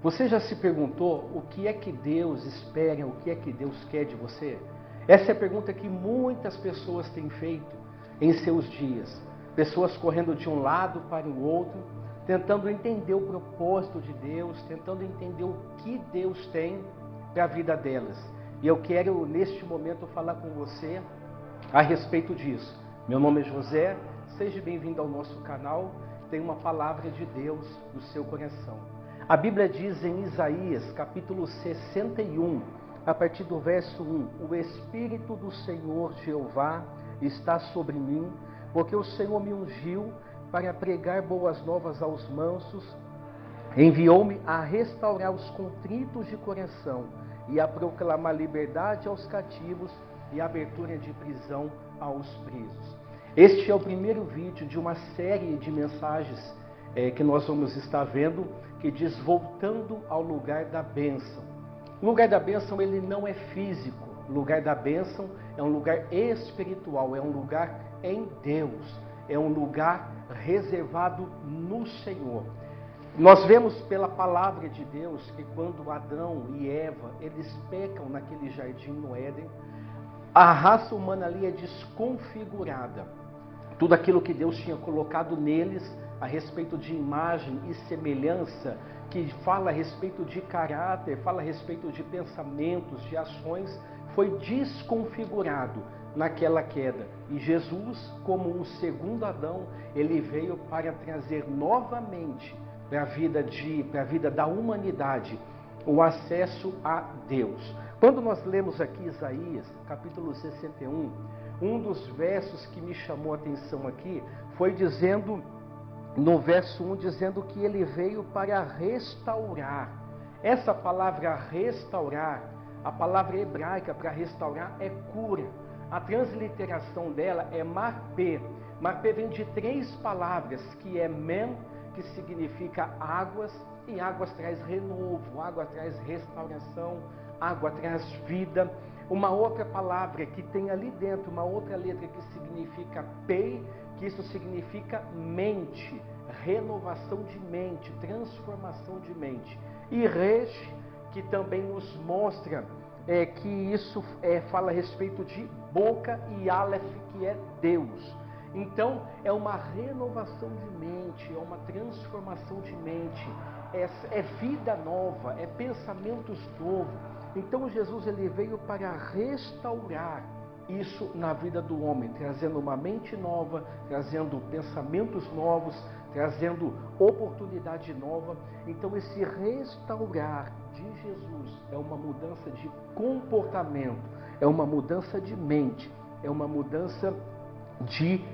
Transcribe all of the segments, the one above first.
Você já se perguntou o que é que Deus espera, o que é que Deus quer de você? Essa é a pergunta que muitas pessoas têm feito em seus dias. Pessoas correndo de um lado para o outro, tentando entender o propósito de Deus, tentando entender o que Deus tem para a vida delas. E eu quero, neste momento, falar com você a respeito disso. Meu nome é José, seja bem-vindo ao nosso canal. Tem uma palavra de Deus no seu coração. A Bíblia diz em Isaías, capítulo 61, a partir do verso 1, o Espírito do Senhor Jeová está sobre mim, porque o Senhor me ungiu para pregar boas novas aos mansos, enviou-me a restaurar os contritos de coração e a proclamar liberdade aos cativos e abertura de prisão aos presos. Este é o primeiro vídeo de uma série de mensagens que nós vamos estar vendo, que diz voltando ao lugar da bênção. O lugar da bênção ele não é físico, o lugar da bênção é um lugar espiritual, é um lugar em Deus, é um lugar reservado no Senhor. Nós vemos pela palavra de Deus que quando Adão e Eva, eles pecam naquele jardim no Éden, a raça humana ali é desconfigurada. Tudo aquilo que Deus tinha colocado neles a respeito de imagem e semelhança, que fala a respeito de caráter, fala a respeito de pensamentos, de ações, foi desconfigurado naquela queda. E Jesus, como um segundo Adão, ele veio para trazer novamente para a vida da humanidade o acesso a Deus. Quando nós lemos aqui Isaías, capítulo 61, um dos versos que me chamou a atenção aqui foi dizendo, no verso 1, dizendo que ele veio para restaurar. Essa palavra restaurar, a palavra hebraica para restaurar é cura. A transliteração dela é marpê. Marpê vem de três palavras, que é men, que significa águas, e águas traz renovo, água traz restauração, água traz vida. Uma outra palavra que tem ali dentro, uma outra letra que significa pei, que isso significa mente, renovação de mente, transformação de mente. E resh, que também nos mostra que isso fala a respeito de boca, e aleph, que é Deus. Então, é uma renovação de mente, é uma transformação de mente, é vida nova, é pensamentos novos. Então, Jesus ele veio para restaurar isso na vida do homem, trazendo uma mente nova, trazendo pensamentos novos, trazendo oportunidade nova. Então, esse restaurar de Jesus é uma mudança de comportamento, é uma mudança de mente, é uma mudança de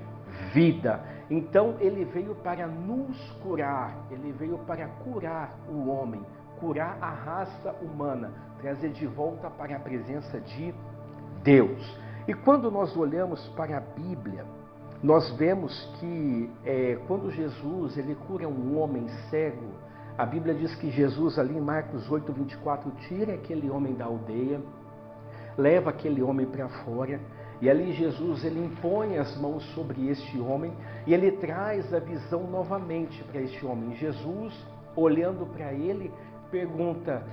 vida. Então ele veio para nos curar, ele veio para curar o homem, curar a raça humana, trazer de volta para a presença de Deus. E quando nós olhamos para a Bíblia, nós vemos que quando Jesus ele cura um homem cego, a Bíblia diz que Jesus ali em Marcos 8:24 tira aquele homem da aldeia, leva aquele homem para fora, e ali Jesus ele impõe as mãos sobre este homem e ele traz a visão novamente para este homem. Jesus, olhando para ele, pergunta: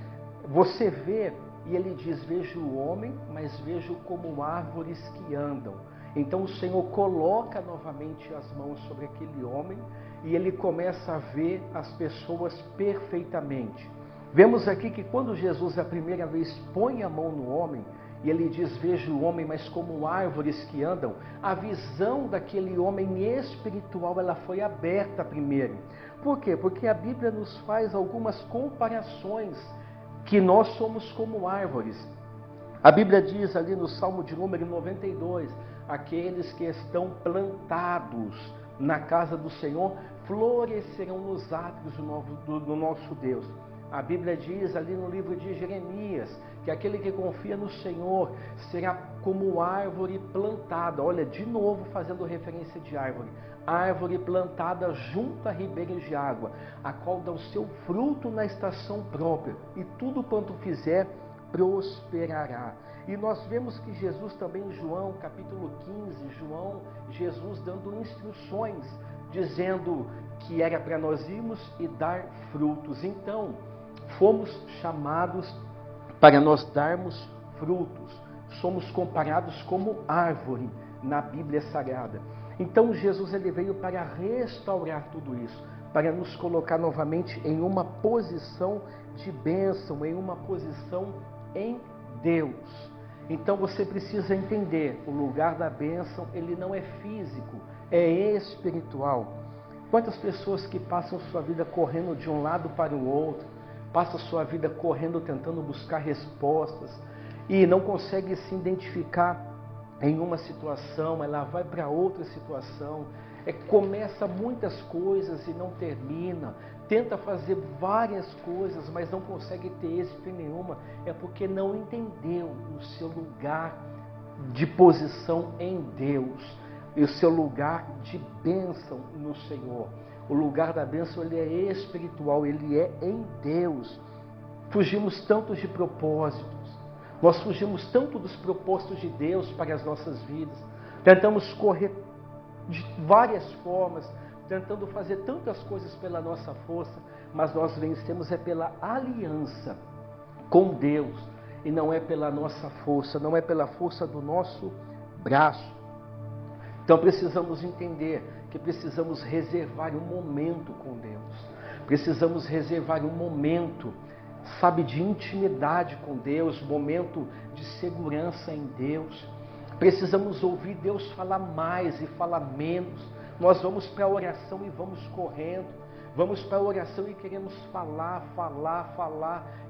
você vê? E ele diz: vejo o homem, mas vejo como árvores que andam. Então o Senhor coloca novamente as mãos sobre aquele homem e ele começa a ver as pessoas perfeitamente. Vemos aqui que quando Jesus a primeira vez põe a mão no homem, e ele diz: vejo o homem, mas como árvores que andam, a visão daquele homem espiritual ela foi aberta primeiro. Por quê? Porque a Bíblia nos faz algumas comparações, que nós somos como árvores. A Bíblia diz ali no Salmo de número 92, aqueles que estão plantados na casa do Senhor florescerão nos átrios do nosso Deus. A Bíblia diz ali no livro de Jeremias que aquele que confia no Senhor será como árvore plantada. Olha, de novo fazendo referência de árvore. Árvore plantada junto a ribeiros de água, a qual dá o seu fruto na estação própria, e tudo quanto fizer prosperará. E nós vemos que Jesus também em João capítulo 15, Jesus dando instruções, dizendo que era para nós irmos e dar frutos. Então, fomos chamados para nós darmos frutos. Somos comparados como árvore na Bíblia Sagrada. Então Jesus ele veio para restaurar tudo isso, para nos colocar novamente em uma posição de bênção, em uma posição em Deus. Então você precisa entender, o lugar da bênção, ele não é físico, é espiritual. Quantas pessoas que passam sua vida correndo de um lado para o outro, passam sua vida correndo tentando buscar respostas e não consegue se identificar em uma situação, ela vai para outra situação, começa muitas coisas e não termina, tenta fazer várias coisas, mas não consegue ter êxito em nenhuma, é porque não entendeu o seu lugar de posição em Deus, e o seu lugar de bênção no Senhor. O lugar da bênção ele é espiritual, ele é em Deus. Fugimos tanto de propósitos, nós fugimos tanto dos propósitos de Deus para as nossas vidas, tentamos correr de várias formas, tentando fazer tantas coisas pela nossa força, mas nós vencemos pela aliança com Deus, e não é pela nossa força, não é pela força do nosso braço. Então precisamos entender que precisamos reservar um momento com Deus, precisamos reservar um momento, sabe, de intimidade com Deus, momento de segurança em Deus. Precisamos ouvir Deus falar mais e falar menos. Nós vamos para a oração e vamos correndo, vamos para a oração e queremos falar,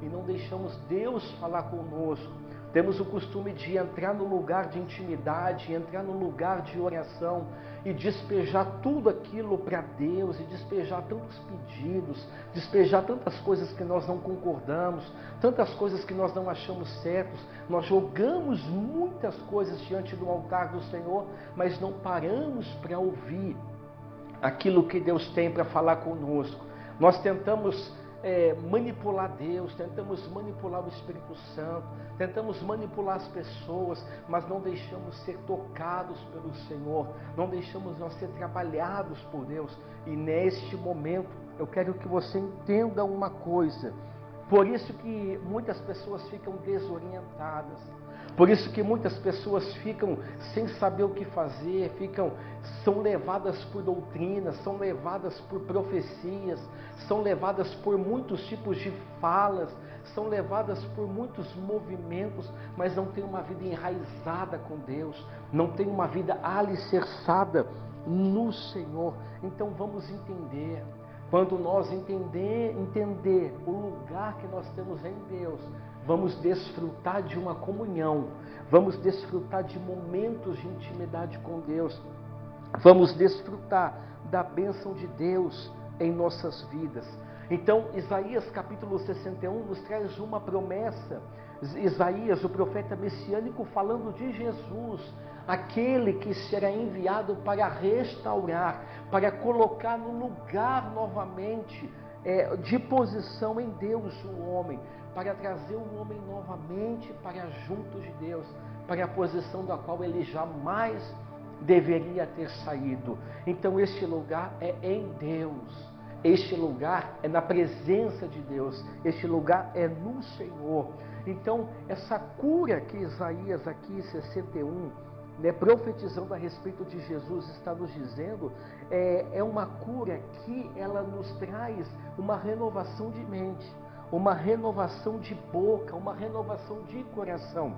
e não deixamos Deus falar conosco. Temos o costume de entrar no lugar de intimidade, entrar no lugar de oração e despejar tudo aquilo para Deus, e despejar tantos pedidos, despejar tantas coisas que nós não concordamos, tantas coisas que nós não achamos certos. Nós jogamos muitas coisas diante do altar do Senhor, mas não paramos para ouvir aquilo que Deus tem para falar conosco. Nós tentamos manipular Deus, tentamos manipular o Espírito Santo, tentamos manipular as pessoas, mas não deixamos ser tocados pelo Senhor, não deixamos nós ser trabalhados por Deus. E neste momento eu quero que você entenda uma coisa. Por isso que muitas pessoas ficam desorientadas, por isso que muitas pessoas ficam sem saber o que fazer, são levadas por doutrinas, são levadas por profecias, são levadas por muitos tipos de falas, são levadas por muitos movimentos, mas não tem uma vida enraizada com Deus, não tem uma vida alicerçada no Senhor. Então vamos entender. Quando nós entender o lugar que nós temos em Deus, vamos desfrutar de uma comunhão, vamos desfrutar de momentos de intimidade com Deus, vamos desfrutar da bênção de Deus em nossas vidas. Então, Isaías capítulo 61 nos traz uma promessa. Isaías, o profeta messiânico, falando de Jesus, aquele que será enviado para restaurar, para colocar no lugar novamente de posição em Deus o homem, para trazer o homem novamente para junto de Deus, para a posição da qual ele jamais deveria ter saído. Então este lugar é em Deus, este lugar é na presença de Deus, este lugar é no Senhor. Então essa cura que Isaías aqui 61, profetizando a respeito de Jesus, está nos dizendo, é uma cura que ela nos traz uma renovação de mente, uma renovação de boca, uma renovação de coração.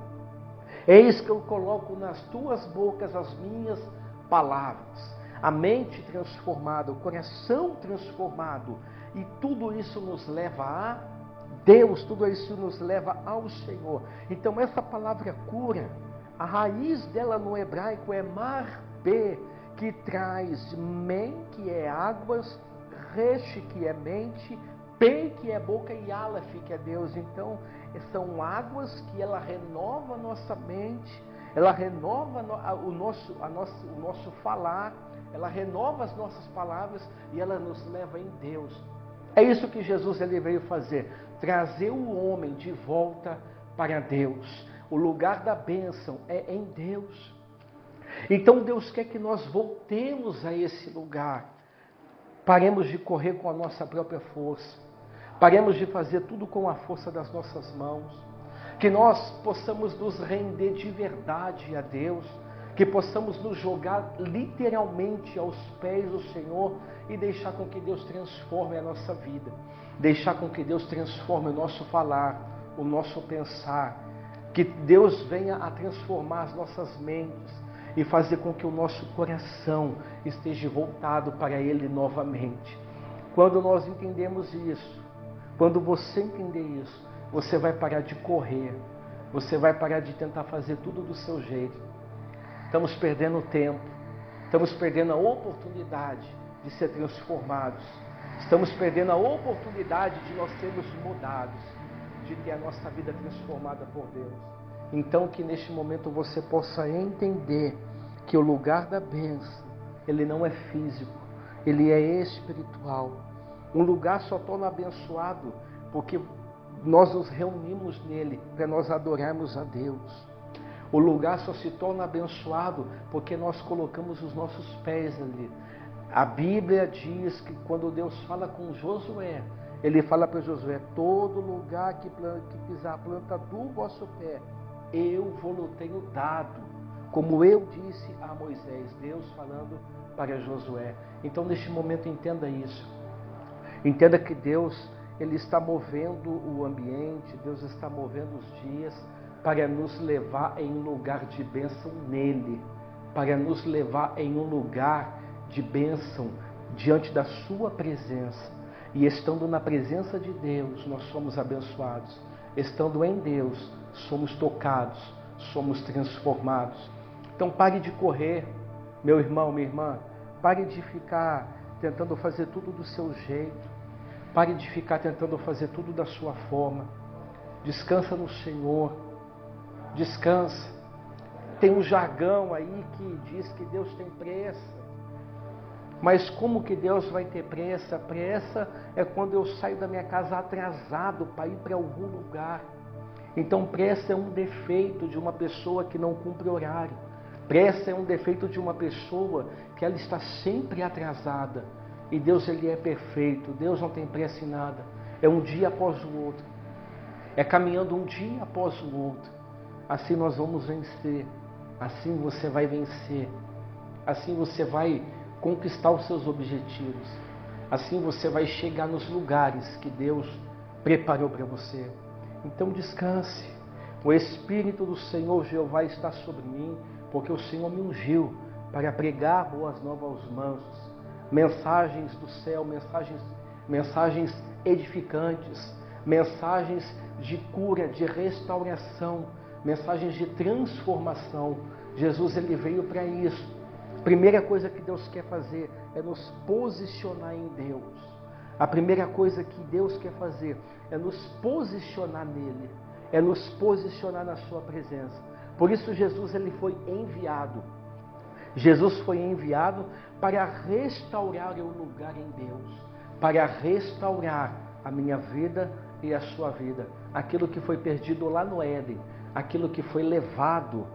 Eis que eu coloco nas tuas bocas as minhas palavras. A mente transformada, o coração transformado, e tudo isso nos leva a Deus, tudo isso nos leva ao Senhor. Então essa palavra cura, a raiz dela no hebraico é marpé, que traz men, que é águas, resh, que é mente, pei, que é boca, e aleph, que é Deus. Então são águas que ela renova a nossa mente, ela renova o nosso falar, ela renova as nossas palavras e ela nos leva em Deus. É isso que Jesus ele veio fazer, trazer o homem de volta para Deus. O lugar da bênção é em Deus. Então Deus quer que nós voltemos a esse lugar. Paremos de correr com a nossa própria força. Paremos de fazer tudo com a força das nossas mãos. Que nós possamos nos render de verdade a Deus. Que possamos nos jogar literalmente aos pés do Senhor e deixar com que Deus transforme a nossa vida. Deixar com que Deus transforme o nosso falar, o nosso pensar. Que Deus venha a transformar as nossas mentes e fazer com que o nosso coração esteja voltado para Ele novamente. Quando nós entendemos isso, quando você entender isso, você vai parar de correr, você vai parar de tentar fazer tudo do seu jeito. Estamos perdendo tempo, estamos perdendo a oportunidade de ser transformados, estamos perdendo a oportunidade de nós sermos mudados, de ter a nossa vida transformada por Deus. Então que neste momento você possa entender que o lugar da bênção, ele não é físico, ele é espiritual. Um lugar só torna abençoado porque nós nos reunimos nele para nós adorarmos a Deus. O lugar só se torna abençoado porque nós colocamos os nossos pés ali. A Bíblia diz que quando Deus fala com Josué, Ele fala para Josué: todo lugar que pisar a planta do vosso pé, eu vou-lo tenho dado. Como eu disse a Moisés, Deus falando para Josué. Então neste momento entenda isso. Entenda que Deus, Ele está movendo o ambiente, Deus está movendo os dias para nos levar em um lugar de bênção nele, para nos levar em um lugar de bênção diante da sua presença. E estando na presença de Deus, nós somos abençoados. Estando em Deus, somos tocados, somos transformados. Então pare de correr, meu irmão, minha irmã. Pare de ficar tentando fazer tudo do seu jeito. Pare de ficar tentando fazer tudo da sua forma. Descansa no Senhor. Descansa. Tem um jargão aí que diz que Deus tem pressa. Mas como que Deus vai ter pressa? Pressa é quando eu saio da minha casa atrasado para ir para algum lugar. Então pressa é um defeito de uma pessoa que não cumpre horário. Pressa é um defeito de uma pessoa que ela está sempre atrasada. E Deus, Ele é perfeito. Deus não tem pressa em nada. É um dia após o outro. É caminhando um dia após o outro. Assim nós vamos vencer. Assim você vai vencer. Assim você vai conquistar os seus objetivos. Assim você vai chegar nos lugares que Deus preparou para você. Então descanse. O Espírito do Senhor Jeová está sobre mim, porque o Senhor me ungiu para pregar boas novas aos mansos, mensagens do céu, mensagens edificantes, mensagens de cura, de restauração, mensagens de transformação. Jesus, Ele veio para isso. A primeira coisa que Deus quer fazer é nos posicionar em Deus. A primeira coisa que Deus quer fazer é nos posicionar nele, é nos posicionar na sua presença. Por isso Jesus, Ele foi enviado. Jesus foi enviado para restaurar o lugar em Deus, para restaurar a minha vida e a sua vida. Aquilo que foi perdido lá no Éden, aquilo que foi levado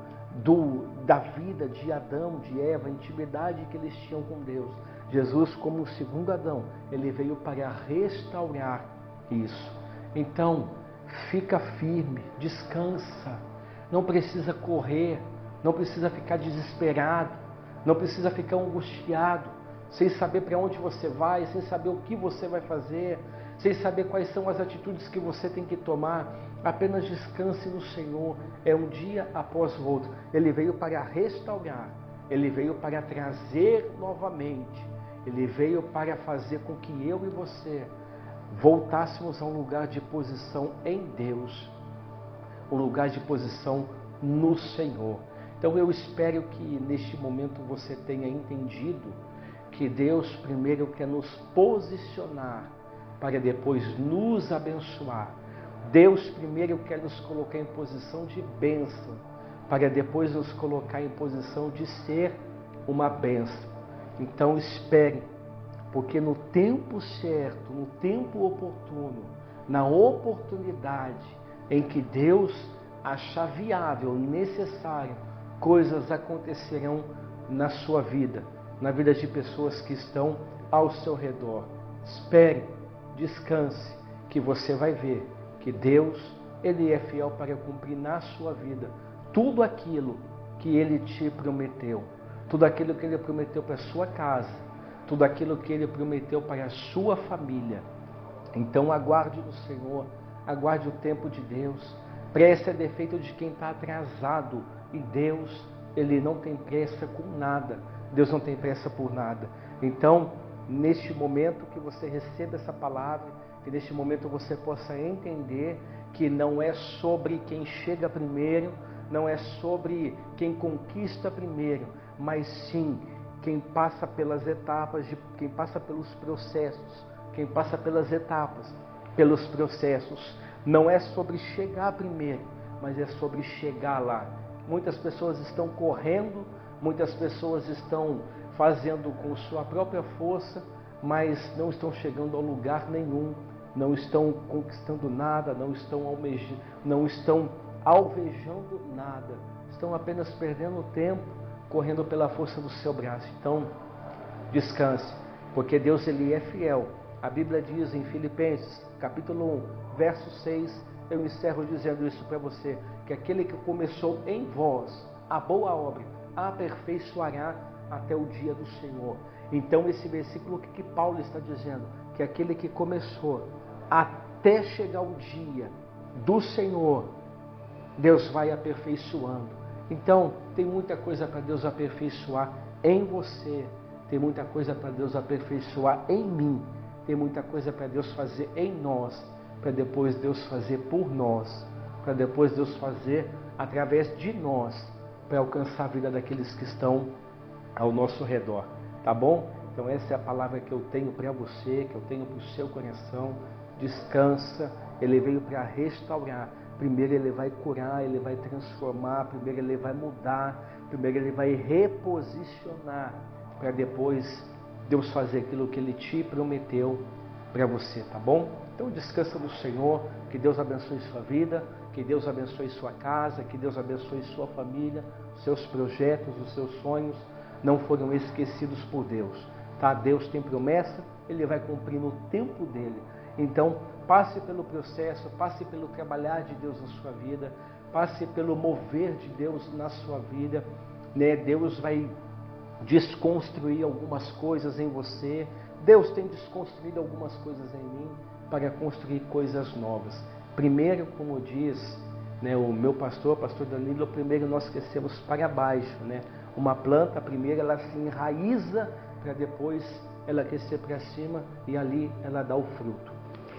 da vida de Adão, de Eva, a intimidade que eles tinham com Deus. Jesus, como o segundo Adão, Ele veio para restaurar isso. Então, fica firme, descansa. Não precisa correr, não precisa ficar desesperado, não precisa ficar angustiado, sem saber para onde você vai, sem saber o que você vai fazer, sem saber quais são as atitudes que você tem que tomar. Apenas descanse no Senhor. É um dia após o outro. Ele veio para restaurar, Ele veio para trazer novamente, Ele veio para fazer com que eu e você voltássemos a um lugar de posição em Deus, um lugar de posição no Senhor. Então eu espero que neste momento você tenha entendido que Deus primeiro quer nos posicionar para depois nos abençoar. Deus primeiro quer nos colocar em posição de bênção, para depois nos colocar em posição de ser uma bênção. Então espere, porque no tempo certo, no tempo oportuno, na oportunidade em que Deus achar viável, necessário, coisas acontecerão na sua vida, na vida de pessoas que estão ao seu redor. Espere, descanse, que você vai ver que Deus, Ele é fiel para cumprir na sua vida tudo aquilo que Ele te prometeu, tudo aquilo que Ele prometeu para a sua casa, tudo aquilo que Ele prometeu para a sua família. Então aguarde no Senhor, aguarde o tempo de Deus. Pressa é defeito de quem está atrasado, e Deus, Ele não tem pressa com nada. Deus não tem pressa por nada. Então, neste momento que você receba essa palavra, que neste momento você possa entender que não é sobre quem chega primeiro, não é sobre quem conquista primeiro, mas sim quem passa pelas etapas, quem passa pelos processos, quem passa pelas etapas, pelos processos. Não é sobre chegar primeiro, mas é sobre chegar lá. Muitas pessoas estão correndo, muitas pessoas estão fazendo com sua própria força, mas não estão chegando a lugar nenhum, não estão conquistando nada, não estão alvejando nada, estão apenas perdendo tempo, correndo pela força do seu braço. Então, descanse, porque Deus, Ele é fiel. A Bíblia diz em Filipenses, capítulo 1, verso 6, eu encerro dizendo isso para você, que aquele que começou em vós a boa obra, aperfeiçoará até o dia do Senhor. Então, esse versículo, o que Paulo está dizendo? Que aquele que começou até chegar o dia do Senhor, Deus vai aperfeiçoando. Então, tem muita coisa para Deus aperfeiçoar em você, tem muita coisa para Deus aperfeiçoar em mim, tem muita coisa para Deus fazer em nós, para depois Deus fazer por nós, para depois Deus fazer através de nós, para alcançar a vida daqueles que estão ao nosso redor. Tá bom? Então essa é a palavra que eu tenho para você, que eu tenho para o seu coração. Descansa, Ele veio para restaurar. Primeiro Ele vai curar, Ele vai transformar, primeiro Ele vai mudar, primeiro Ele vai reposicionar, para depois Deus fazer aquilo que Ele te prometeu para você, tá bom? Então descansa no Senhor, que Deus abençoe sua vida, que Deus abençoe sua casa, que Deus abençoe sua família, seus projetos, os seus sonhos não foram esquecidos por Deus, tá? Deus tem promessa, Ele vai cumprir no tempo dEle. Então, passe pelo processo, passe pelo trabalhar de Deus na sua vida, passe pelo mover de Deus na sua vida, né? Deus vai desconstruir algumas coisas em você, Deus tem desconstruído algumas coisas em mim para construir coisas novas. Primeiro, como diz, né, o meu pastor Danilo, primeiro nós crescemos para baixo, né? Uma planta, primeiro ela se enraiza para depois ela crescer para cima e ali ela dá o fruto.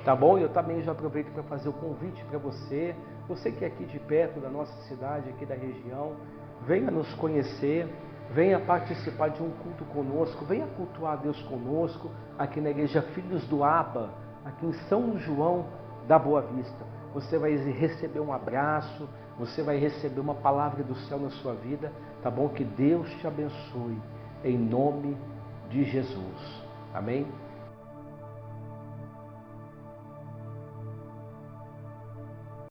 Tá bom? Eu também já aproveito para fazer o convite para você, você que é aqui de perto da nossa cidade, aqui da região, venha nos conhecer, venha participar de um culto conosco, venha cultuar a Deus conosco, aqui na Igreja Filhos do Abba, aqui em São João da Boa Vista. Você vai receber um abraço, você vai receber uma palavra do céu na sua vida, tá bom? Que Deus te abençoe, em nome de Jesus. Amém?